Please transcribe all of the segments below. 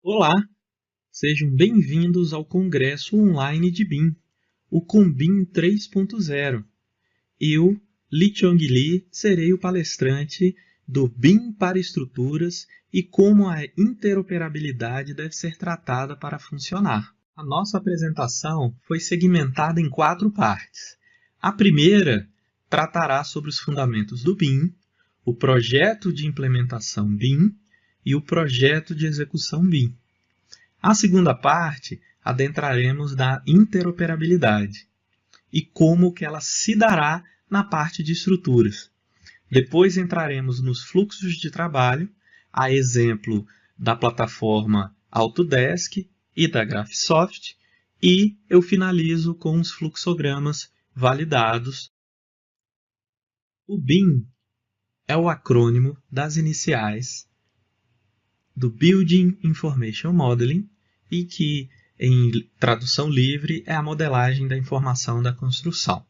Olá, sejam bem-vindos ao Congresso Online de BIM, o COMBIM 3.0. Eu, Lee Chong Lee, serei o palestrante do BIM para estruturas e como a interoperabilidade deve ser tratada para funcionar. A nossa apresentação foi segmentada em 4 partes. A primeira tratará sobre os fundamentos do BIM, o projeto de implementação BIM e o projeto de execução BIM. A segunda parte, adentraremos na interoperabilidade e como que ela se dará na parte de estruturas. Depois entraremos nos fluxos de trabalho, a exemplo da plataforma Autodesk e da Graphisoft, e eu finalizo com os fluxogramas validados. O BIM é o acrônimo das iniciais do Building Information Modeling e que, em tradução livre, é a modelagem da informação da construção.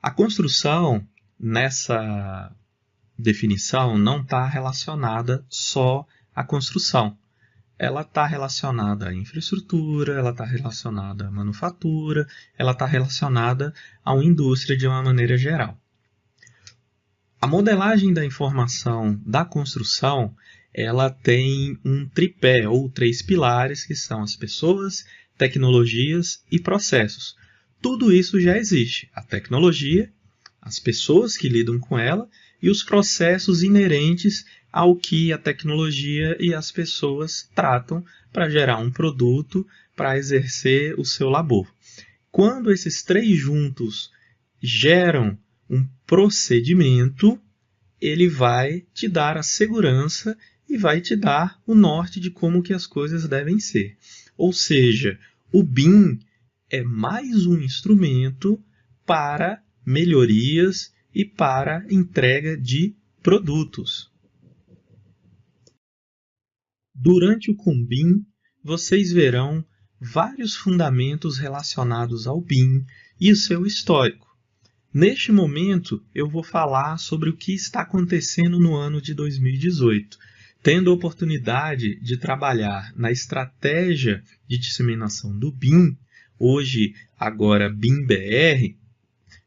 A construção, nessa definição, não está relacionada só à construção. Ela está relacionada à infraestrutura, ela está relacionada à manufatura, ela está relacionada à indústria de uma maneira geral. A modelagem da informação da construção, ela tem um tripé ou 3 pilares, que são as pessoas, tecnologias e processos. Tudo isso já existe. A tecnologia, as pessoas que lidam com ela e os processos inerentes ao que a tecnologia e as pessoas tratam para gerar um produto, para exercer o seu labor. Quando esses 3 juntos geram um procedimento, ele vai te dar a segurança e vai te dar o norte de como que as coisas devem ser. Ou seja, o BIM é mais um instrumento para melhorias e para entrega de produtos. Durante o COMBIM, vocês verão vários fundamentos relacionados ao BIM e o seu histórico. Neste momento, eu vou falar sobre o que está acontecendo no ano de 2018, tendo a oportunidade de trabalhar na estratégia de disseminação do BIM, hoje, agora BIM-BR,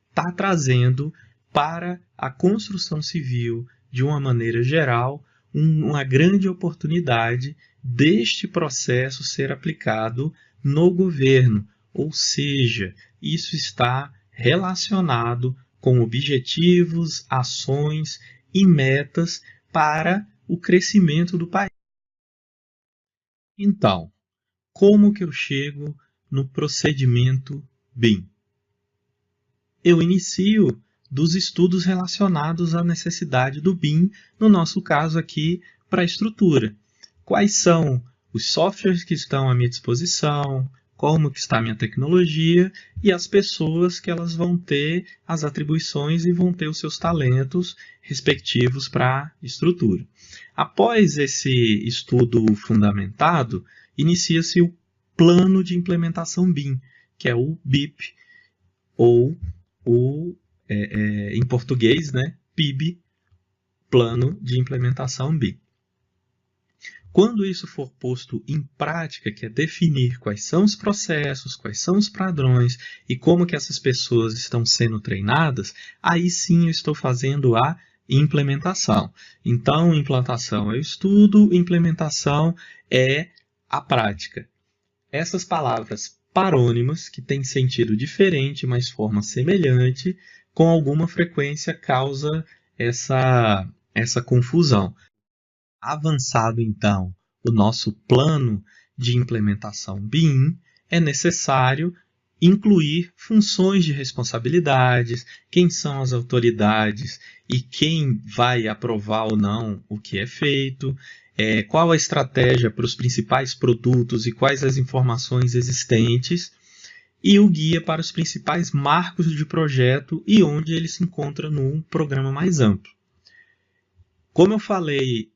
está trazendo para a construção civil, de uma maneira geral, uma grande oportunidade deste processo ser aplicado no governo, ou seja, isso está relacionado com objetivos, ações e metas para o crescimento do país. Então, como que eu chego no procedimento BIM? Eu inicio dos estudos relacionados à necessidade do BIM, no nosso caso aqui, para a estrutura. Quais são os softwares que estão à minha disposição, como que está a minha tecnologia e as pessoas que elas vão ter as atribuições e vão ter os seus talentos respectivos para a estrutura. Após esse estudo fundamentado, inicia-se o plano de implementação BIM, que é o BIP, ou em português, né, PIB, Plano de Implementação BIM. Quando isso for posto em prática, que é definir quais são os processos, quais são os padrões e como que essas pessoas estão sendo treinadas, aí sim eu estou fazendo a implementação. Então, implantação é o estudo, implementação é a prática. Essas palavras parônimas, que têm sentido diferente, mas forma semelhante, com alguma frequência causa essa confusão. Avançado, então, o nosso plano de implementação BIM, é necessário incluir funções de responsabilidades, quem são as autoridades e quem vai aprovar ou não o que é feito, qual a estratégia para os principais produtos e quais as informações existentes, e o guia para os principais marcos de projeto e onde ele se encontra num programa mais amplo. Como eu falei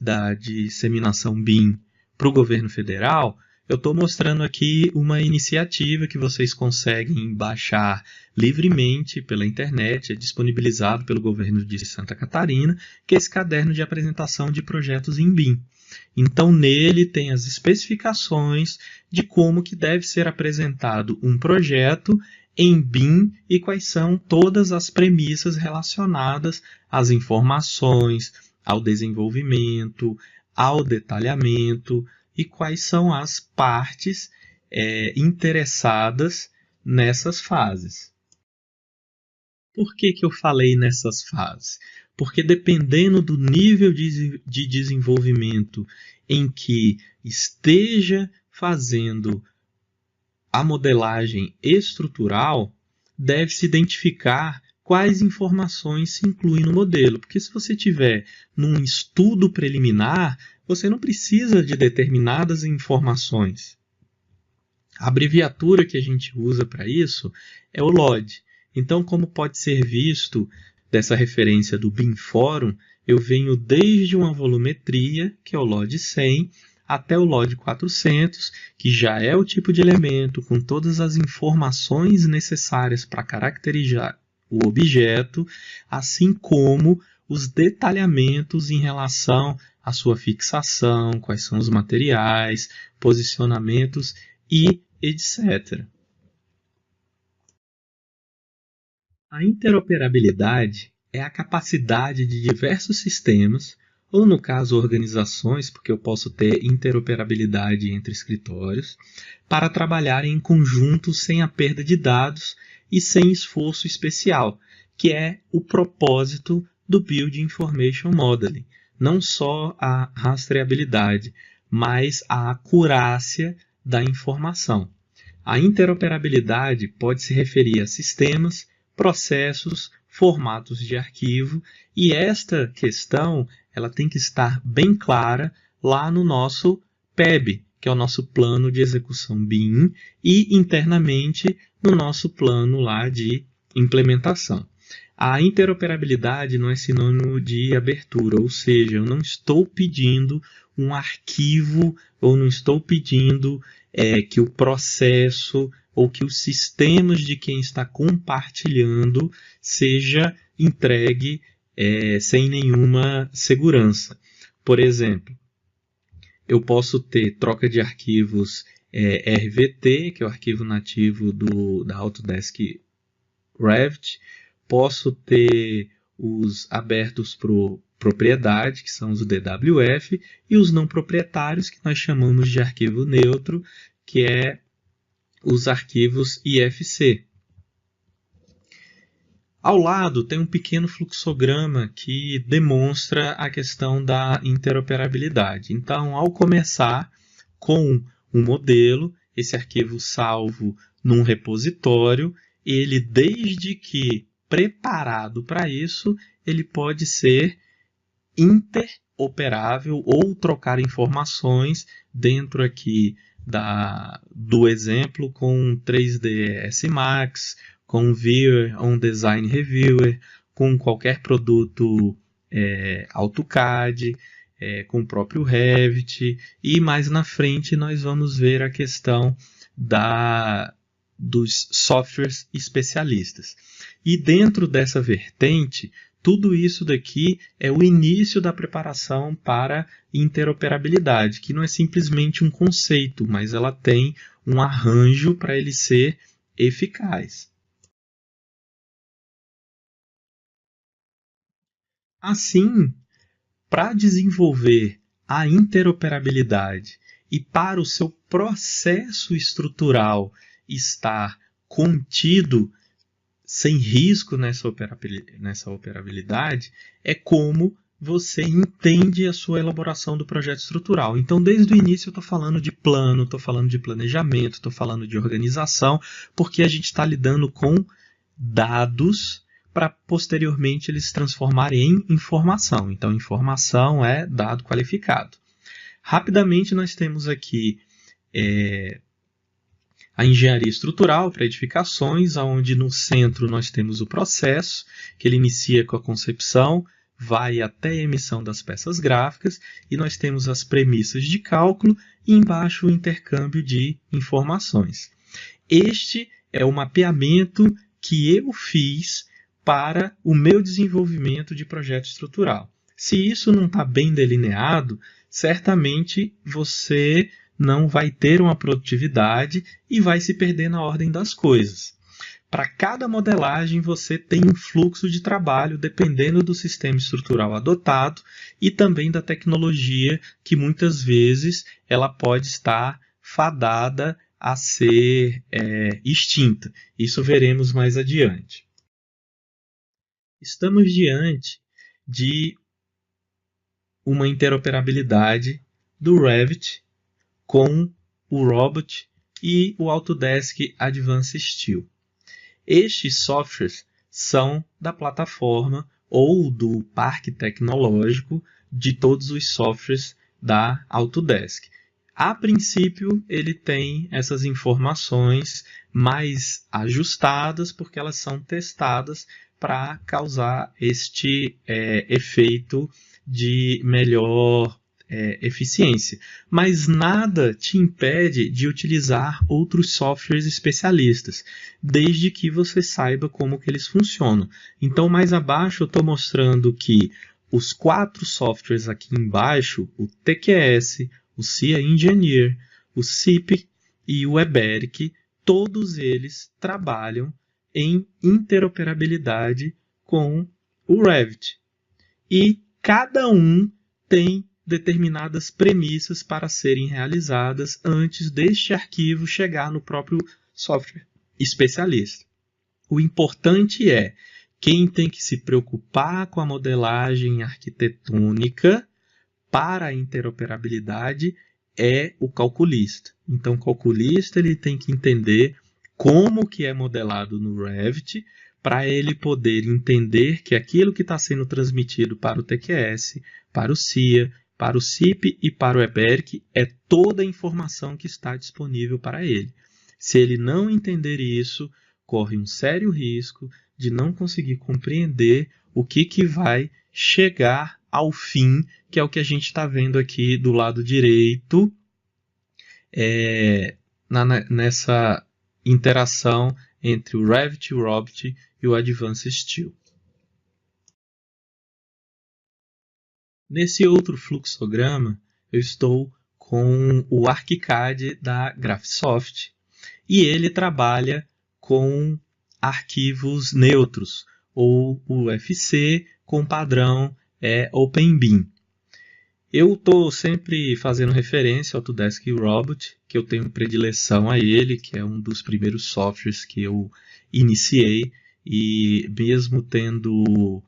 da disseminação BIM para o governo federal, eu estou mostrando aqui uma iniciativa que vocês conseguem baixar livremente pela internet, é disponibilizado pelo governo de Santa Catarina, que é esse caderno de apresentação de projetos em BIM. Então, nele tem as especificações de como que deve ser apresentado um projeto em BIM e quais são todas as premissas relacionadas às informações, ao desenvolvimento, ao detalhamento e quais são as partes interessadas nessas fases. Por que eu falei nessas fases? Porque dependendo do nível de desenvolvimento em que esteja fazendo a modelagem estrutural, deve-se identificar quais informações se incluem no modelo. Porque se você tiver num estudo preliminar, você não precisa de determinadas informações. A abreviatura que a gente usa para isso é o LOD. Então, como pode ser visto dessa referência do BIM Forum, eu venho desde uma volumetria, que é o LOD 100, até o LOD 400, que já é o tipo de elemento com todas as informações necessárias para caracterizar o objeto, assim como os detalhamentos em relação à sua fixação, quais são os materiais, posicionamentos e etc. A interoperabilidade é a capacidade de diversos sistemas, ou no caso organizações, porque eu posso ter interoperabilidade entre escritórios, para trabalharem em conjunto sem a perda de dados e sem esforço especial, que é o propósito do Building Information Modeling. Não só a rastreabilidade, mas a acurácia da informação. A interoperabilidade pode se referir a sistemas, processos, formatos de arquivo, e esta questão ela tem que estar bem clara lá no nosso PEB, que é o nosso plano de execução BIM, e internamente no nosso plano lá de implementação. A interoperabilidade não é sinônimo de abertura, ou seja, eu não estou pedindo um arquivo, ou não estou pedindo que o processo ou que os sistemas de quem está compartilhando seja entregue sem nenhuma segurança. Por exemplo, eu posso ter troca de arquivos RVT, que é o arquivo nativo da Autodesk Revit, posso ter os abertos para propriedade, que são os DWF, e os não proprietários, que nós chamamos de arquivo neutro, que é os arquivos IFC. Ao lado tem um pequeno fluxograma que demonstra a questão da interoperabilidade. Então, ao começar com um modelo, esse arquivo salvo num repositório, ele, desde que preparado para isso, ele pode ser interoperável ou trocar informações dentro aqui do exemplo com 3ds Max, com Viewer on Design Reviewer, com qualquer produto AutoCAD, com o próprio Revit, e mais na frente nós vamos ver a questão dos softwares especialistas. E dentro dessa vertente, tudo isso daqui é o início da preparação para interoperabilidade, que não é simplesmente um conceito, mas ela tem um arranjo para ele ser eficaz. Assim, para desenvolver a interoperabilidade e para o seu processo estrutural estar contido sem risco nessa operabilidade, é como você entende a sua elaboração do projeto estrutural. Então, desde o início eu estou falando de plano, estou falando de planejamento, estou falando de organização, porque a gente está lidando com dados para posteriormente eles se transformarem em informação. Então, informação é dado qualificado. Rapidamente, nós temos aqui a engenharia estrutural para edificações, onde no centro nós temos o processo, que ele inicia com a concepção, vai até a emissão das peças gráficas, e nós temos as premissas de cálculo e embaixo o intercâmbio de informações. Este é o mapeamento que eu fiz para o meu desenvolvimento de projeto estrutural. Se isso não está bem delineado, certamente você não vai ter uma produtividade e vai se perder na ordem das coisas. Para cada modelagem, você tem um fluxo de trabalho dependendo do sistema estrutural adotado e também da tecnologia, que muitas vezes ela pode estar fadada a ser extinta. Isso veremos mais adiante. Estamos diante de uma interoperabilidade do Revit com o Robot e o Autodesk Advanced Steel. Estes softwares são da plataforma ou do parque tecnológico de todos os softwares da Autodesk. A princípio, ele tem essas informações mais ajustadas, porque elas são testadas para causar este efeito de melhor eficiência. Mas nada te impede de utilizar outros softwares especialistas, desde que você saiba como que eles funcionam. Então, mais abaixo eu estou mostrando que os 4 softwares aqui embaixo, o TQS, o SIA Engineer, o CIP e o Eberic, todos eles trabalham em interoperabilidade com o Revit. E cada um tem determinadas premissas para serem realizadas antes deste arquivo chegar no próprio software especialista. O importante é quem tem que se preocupar com a modelagem arquitetônica para a interoperabilidade é o calculista. Então, o calculista ele tem que entender como que é modelado no Revit para ele poder entender que aquilo que está sendo transmitido para o TQS, para o SIA, para o CIP e para o Eberic é toda a informação que está disponível para ele. Se ele não entender isso, corre um sério risco de não conseguir compreender o que vai chegar ao fim, que é o que a gente está vendo aqui do lado direito, nessa interação entre o Revit, o Robot e o Advanced Steel. Nesse outro fluxograma, eu estou com o ArchiCAD da Graphisoft e ele trabalha com arquivos neutros, ou UFC com padrão OpenBeam. Eu estou sempre fazendo referência ao Autodesk Robot, que eu tenho predileção a ele, que é um dos primeiros softwares que eu iniciei, e mesmo tendo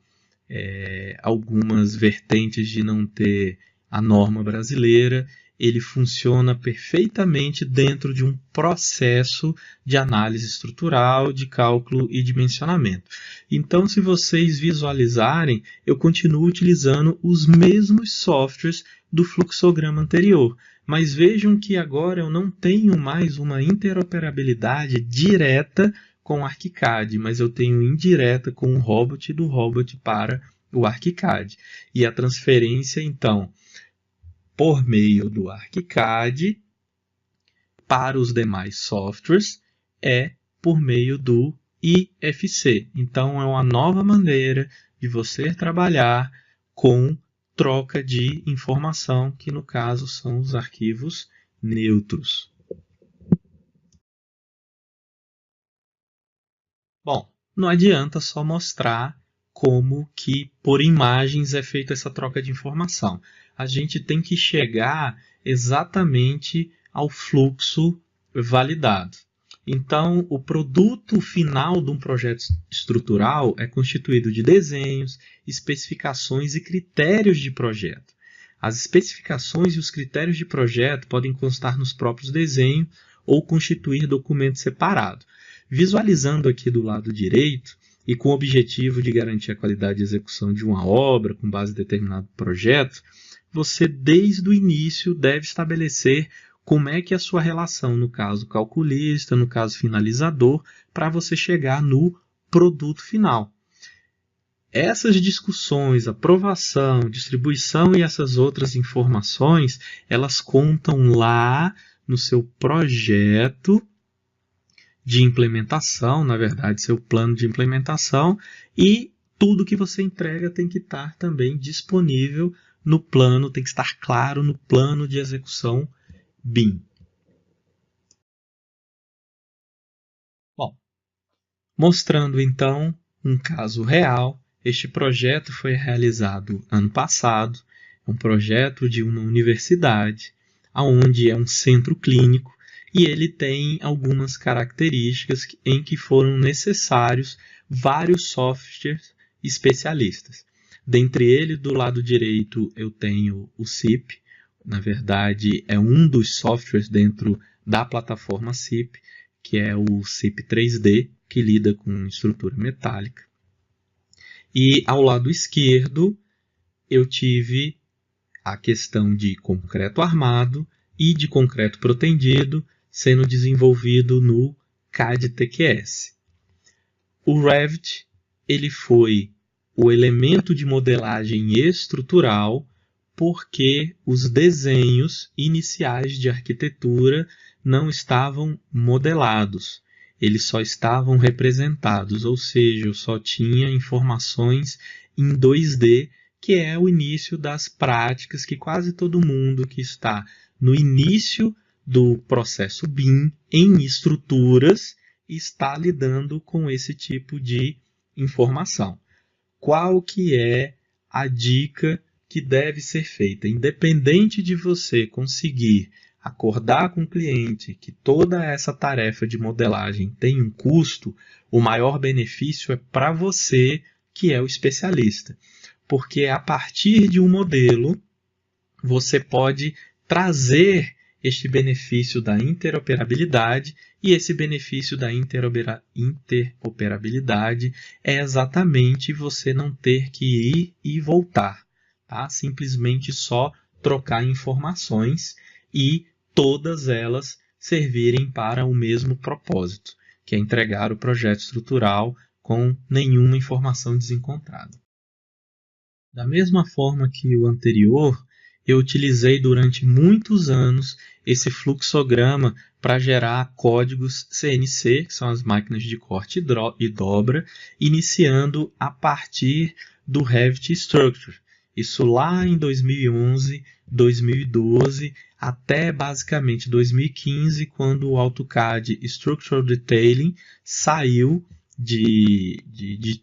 algumas vertentes de não ter a norma brasileira, ele funciona perfeitamente dentro de um processo de análise estrutural, de cálculo e dimensionamento. Então, se vocês visualizarem, eu continuo utilizando os mesmos softwares do fluxograma anterior, mas vejam que agora eu não tenho mais uma interoperabilidade direta com o ArchiCAD, mas eu tenho indireta com o Robot e do Robot para o ArchiCAD. E a transferência, então, por meio do ArchiCAD para os demais softwares é por meio do IFC. Então, é uma nova maneira de você trabalhar com troca de informação, que no caso são os arquivos neutros. Bom, não adianta só mostrar como que por imagens é feita essa troca de informação. A gente tem que chegar exatamente ao fluxo validado. Então, o produto final de um projeto estrutural é constituído de desenhos, especificações e critérios de projeto. As especificações e os critérios de projeto podem constar nos próprios desenhos ou constituir documento separado. Visualizando aqui do lado direito, e com o objetivo de garantir a qualidade de execução de uma obra com base em determinado projeto, você desde o início deve estabelecer como é que é a sua relação, no caso calculista, no caso finalizador, para você chegar no produto final. Essas discussões, aprovação, distribuição e essas outras informações, elas contam lá no seu projeto de implementação, na verdade, seu plano de implementação, e tudo que você entrega tem que estar também disponível no plano, tem que estar claro no plano de execução BIM. Bom, mostrando então um caso real, este projeto foi realizado ano passado, é um projeto de uma universidade, onde é um centro clínico, e ele tem algumas características em que foram necessários vários softwares especialistas. Dentre eles, do lado direito, eu tenho o CIP, na verdade é um dos softwares dentro da plataforma CIP, que é o CIP 3D, que lida com estrutura metálica. E ao lado esquerdo, eu tive a questão de concreto armado e de concreto protendido sendo desenvolvido no CAD TQS. O Revit ele foi o elemento de modelagem estrutural porque os desenhos iniciais de arquitetura não estavam modelados, eles só estavam representados, ou seja, eu só tinha informações em 2D, que é o início das práticas que quase todo mundo que está no início do processo BIM em estruturas está lidando com esse tipo de informação. Qual que é a dica que deve ser feita? Independente de você conseguir acordar com o cliente que toda essa tarefa de modelagem tem um custo, o maior benefício é para você que é o especialista. Porque a partir de um modelo, você pode trazer este benefício da interoperabilidade, e esse benefício da interoperabilidade é exatamente você não ter que ir e voltar, tá? Simplesmente só trocar informações e todas elas servirem para o mesmo propósito, que é entregar o projeto estrutural com nenhuma informação desencontrada. Da mesma forma que o anterior, eu utilizei durante muitos anos esse fluxograma para gerar códigos CNC, que são as máquinas de corte e dobra, iniciando a partir do Revit Structure. Isso lá em 2011, 2012, até basicamente 2015, quando o AutoCAD Structural Detailing saiu de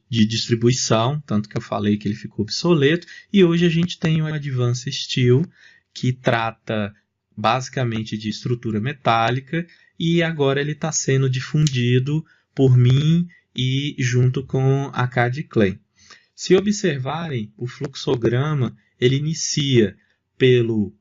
distribuição, tanto que eu falei que ele ficou obsoleto, e hoje a gente tem o Advanced Steel, que trata basicamente de estrutura metálica, e agora ele está sendo difundido por mim e junto com a CAD Clay. Se observarem, o fluxograma ele inicia pelo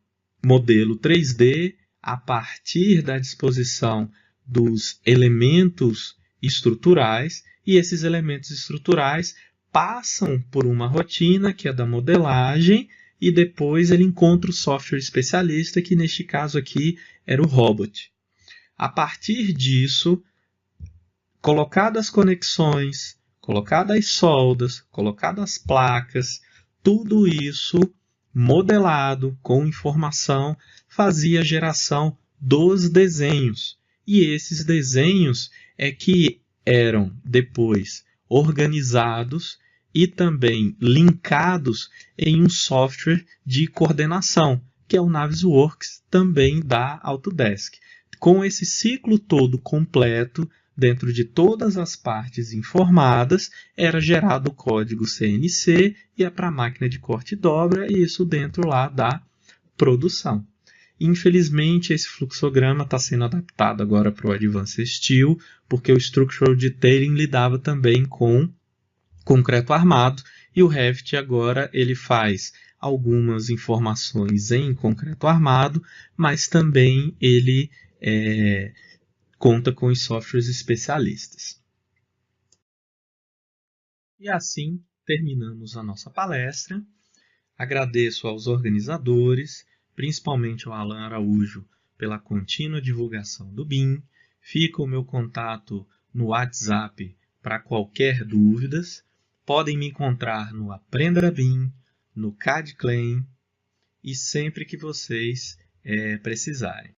modelo 3D, a partir da disposição dos elementos estruturais, e esses elementos estruturais passam por uma rotina que é da modelagem, e depois ele encontra o software especialista, que neste caso aqui era o Robot. A partir disso, colocadas as conexões, colocadas as soldas, colocadas as placas, tudo isso modelado com informação fazia a geração dos desenhos. E esses desenhos é que eram depois organizados e também linkados em um software de coordenação, que é o Navisworks, também da Autodesk. Com esse ciclo todo completo, dentro de todas as partes informadas, era gerado o código CNC e é para a máquina de corte e dobra, e isso dentro lá da produção. Infelizmente, esse fluxograma está sendo adaptado agora para o Advanced Steel, porque o Structural Detailing lidava também com concreto armado, e o Revit agora ele faz algumas informações em concreto armado, mas também ele conta com os softwares especialistas. E assim terminamos a nossa palestra. Agradeço aos organizadores, principalmente ao Alan Araújo, pela contínua divulgação do BIM. Fica o meu contato no WhatsApp para qualquer dúvidas. Podem me encontrar no Aprenda BIM, no CAD Claim, e sempre que vocês precisarem.